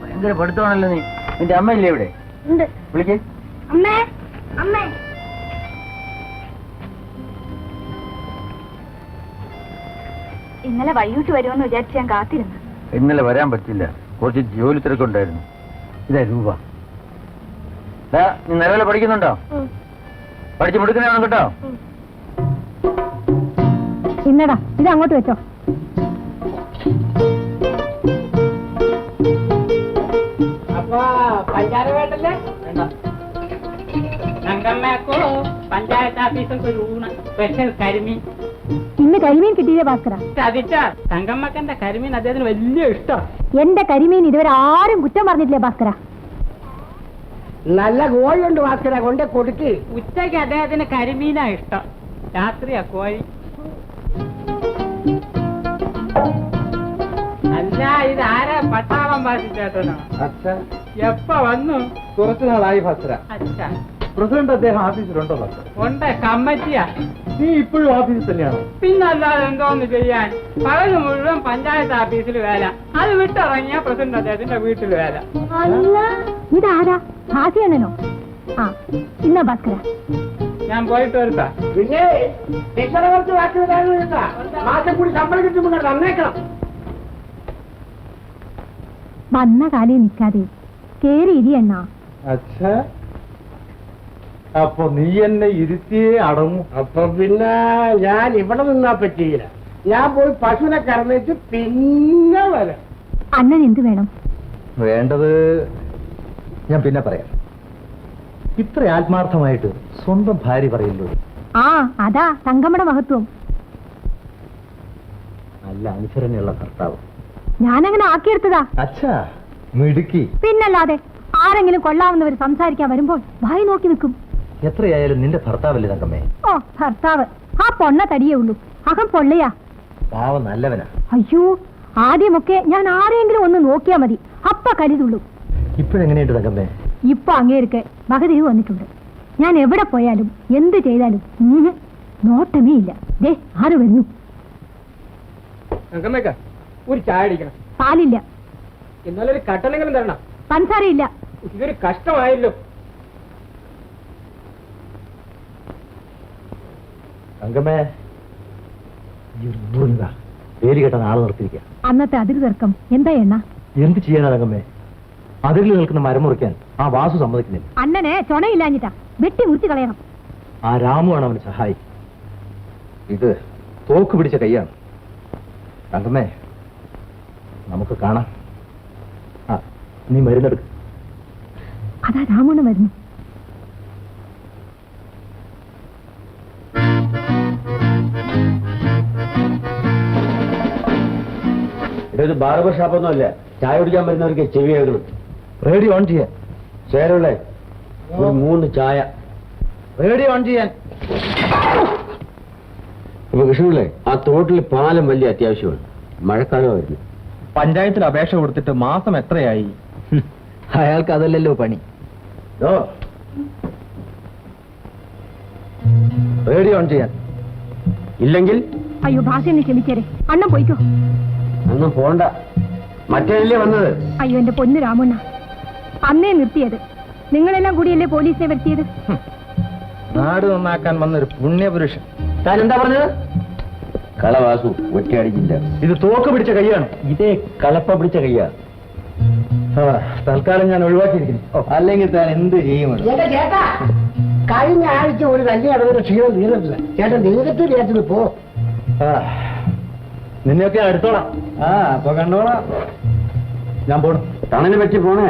ഭയങ്കര പഠിത്തമാണല്ലോ നീ. നിന്റെ അമ്മയില്ലേ ഇവിടെ? വിളിക്കേ. അമ്മേ, അമ്മേ. ഇന്നലെ വൈകിട്ട് വരുമെന്ന് വിചാരിച്ച് ഞാൻ കാത്തിരുന്നു. ഇന്നലെ വരാൻ പറ്റില്ല, കുറച്ച് ജോലി തിരക്കുണ്ടായിരുന്നു. ഇതാ രൂപ. നീ നിലവിലെ പഠിക്കുന്നുണ്ടോ? പഠിച്ചു മുടുക്കുന്നതാണ് കേട്ടോ. ഇന്നടാ ഇത് അങ്ങോട്ട് വെച്ചോ. അപ്പൊ പഞ്ചാര വേണ്ടല്ലേ? തങ്കമ്മക്കോ പഞ്ചായത്ത് ഓഫീസിൽ ഒരു ഊണ് സ്പെഷ്യൽ കരിമീൻ. ഇന്ന് കരിമീൻ കിട്ടിയേ ഭാസ്കര. ചതിച്ചാ തങ്കമ്മക്കെന്റെ കരിമീൻ അദ്ദേഹത്തിന് വലിയ ഇഷ്ടം. എന്റെ കരിമീൻ ഇതുവരെ ആരും കുറ്റം പറഞ്ഞിട്ടില്ലേ ഭാസ്കര? നല്ല കോഴിയുണ്ട് ഭാസ്കര, കൊണ്ട് കൊടുക്ക്. ഉച്ചയ്ക്ക് അദ്ദേഹത്തിന് കരിമീനാ ഇഷ്ടം, രാത്രിയാ കോഴി. അല്ല ഇതാരാ? പട്ടാളം ഭാഷിച്ചേട്ടനോ? എപ്പ വന്നു? കുറച്ചു നാളായി ഭാസ്കര. അച്ഛാ, പ്രസിഡന്റ് അദ്ദേഹം ഓഫീസിലുണ്ടോ ഭാസ്കര? ഉണ്ട്, കമ്മിറ്റിയാ. നീ ഇപ്പോഴും ഓഫീസിൽ തന്നെയാണോ? പിന്നല്ലാതെ എന്തോന്ന് ചെയ്യാൻ? പകല് മുഴുവൻ പഞ്ചായത്ത് ഓഫീസിൽ വേല, അത് വിട്ടിറങ്ങിയ പ്രസിഡന്റ് അദ്ദേഹത്തിന്റെ വീട്ടിൽ വേല. അല്ല ഇതാരാ? ഭാസിയണ്ണനോ? ആ ഇന്ന ഭാസ്കര. ഞാൻ പോയിട്ട് വരുത്താ. പിന്നെ ടീച്ചറെ കുറച്ച് വാക്ക് തരാനുള്ള മാസം കൂടി ശമ്പളം കിട്ടുമ്പോൾ തന്നേക്കണം. വന്ന കാലേ നിൽക്കാതെ കേറി ഇരിയണ്ണ. അച്ഛാ, അപ്പൊ നീ എന്നെ ഇരുത്തിയേ അടങ്ങും. അപ്പൊ പിന്നെ ഞാൻ ഇവിടെ നിന്നാ പറ്റിയില്ല. ഞാൻ പോയി പശുവിനെ കറന്നിട്ട് പിന്നെ വരാം. അണ്ണൻ എന്ത് വേണം? വേണ്ടത് ഞാൻ പിന്നെ പറയാം. ഇത്ര ആത്മാർത്ഥമായിട്ട് സ്വന്തം ഭാര്യ പറയുള്ളൂ. ആ അതാ തങ്കമ്മയുടെ മഹത്വം. നല്ല അനുസരണയുള്ള ഭർത്താവ്. ഞാനങ്ങനെ ആക്കിയെടുത്തതാ. അച്ഛാ, മിടുക്കി. പിന്നല്ലാതെ ആരെങ്കിലും കൊള്ളാവുന്നവർ സംസാരിക്കാൻ വരുമ്പോൾ വായി നോക്കി നിൽക്കും. എത്രയായാലും നിന്റെ ഭർത്താവല്ലേ തങ്കമ്മേ? ഓ ഭർത്താവ് ആ പൊണ്ണ തടിയേ ഉള്ളൂ, അകം പൊള്ളയാ. പാവം നല്ലവനാ. അയ്യോ, ആദ്യമൊക്കെ ഞാൻ ആരെങ്കിലും ഒന്ന് നോക്കിയാ മതി, അപ്പ കരുതുള്ളൂ. ഇപ്പോഴെങ്ങനെയുണ്ട് തങ്കമ്മേ? ഇപ്പൊ അങ്ങേർക്ക് വകതിരിവ് വന്നിട്ടുണ്ട്. ഞാൻ എവിടെ പോയാലും എന്ത് ചെയ്താലും നോട്ടമേ ഇല്ല. ദേ ആര് വരുന്നു. തങ്കമ്മക്ക ഒരു ചായ അടിക്കണം. പാലില്ല. ഇന്നലെ ഒരു കട്ടനെങ്കിലും തരണം. പഞ്ചസാരയില്ല. ഇതൊരു കഷ്ടമായല്ലോ. തങ്കമ്മേ, പേര് കേട്ട നാളെ നിർത്തിയിരിക്കുക. അന്നത്തെ അതിര് തർക്കം എന്താ എണ്ണ? എന്ത് ചെയ്യാനാ തങ്കമ്മേ? അതിരിൽ നിൽക്കുന്ന മരം മുറിക്കാൻ ആ വാസു സമ്മതിക്കുന്നില്ല. അണ്ണനെ ചൊണയില്ലാഞ്ഞിട്ടാ, വെട്ടി മുറിച്ച് കളയണം. ആ രാമുവാണ് അവന് സഹായി. ഇത് തോക്ക് പിടിച്ച കൈയാണ്. തങ്കമ്മേ, നമുക്ക് കാണാം. ആ നീ മരുന്നെടുക്ക്. അതാ രാമണ്ണ വരുന്നു. ഇതൊരു ബാർബർ ഷാപ്പൊന്നും അല്ല. ചായ കുടിക്കാൻ വരുന്നവർക്ക് ചെവി കേൾക്കണം. റേഡിയോ ഓൺ ചെയ്യാൻ. ചേരുള്ളേ ഒരു 3 ചായ. റേഡിയോ ഓൺ ചെയ്യാൻ. അപ്പൊ കൃഷ്ണപിള്ളേ, ആ തോട്ടിൽ പാലം വലിയ അത്യാവശ്യമാണ്. മഴക്കാലമായിരുന്നു. പഞ്ചായത്തിൽ അപേക്ഷ കൊടുത്തിട്ട് മാസം എത്രയായി? അയാൾക്ക് അതല്ലല്ലോ പണി. റേഡിയോ ഓൺ ചെയ്യാൻ. ഇല്ലെങ്കിൽ അയ്യോ ഭാഷ ക്ഷമിച്ചേരെ, അണ്ണൻ പോയിക്കോ. ഒന്നും പോണ്ട, മറ്റേതല്ലേ വന്നത്. അയ്യോ എന്റെ പൊന്നു രാമണ്ണ, അന്നേ നിർത്തിയത്. നിങ്ങളെല്ലാം കൂടിയല്ലേ പോലീസിനെ വരുത്തിയത്? നാട് നന്നാക്കാൻ വന്നൊരു പുണ്യപുരുഷൻ. താൻ എന്താ പറഞ്ഞത്? കളവാസു ഒറ്റയടിക്കില്ല. ഇത് തോക്ക് പിടിച്ച കൈയാണ്. ഇതേ കളപ്പ പിടിച്ച കയ്യാ. തൽക്കാലം ഞാൻ ഒഴിവാക്കിയിരിക്കുന്നു. അല്ലെങ്കിൽ താൻ എന്ത് ചെയ്യും? എന്റെ ചേട്ടാ, കഴിഞ്ഞ ആഴ്ച ഒരു തല്ലി നടന്നൊരു ക്ഷീണം തീർന്നിട്ടില്ല. ചേട്ടൻ നിങ്ങൾക്ക് ചേട്ടന് പോ. നിന്നെയൊക്കെ അടുത്തോളാം. അപ്പൊ കണ്ടോളാം. ഞാൻ പോണു. തണനെ പറ്റി പോണേ.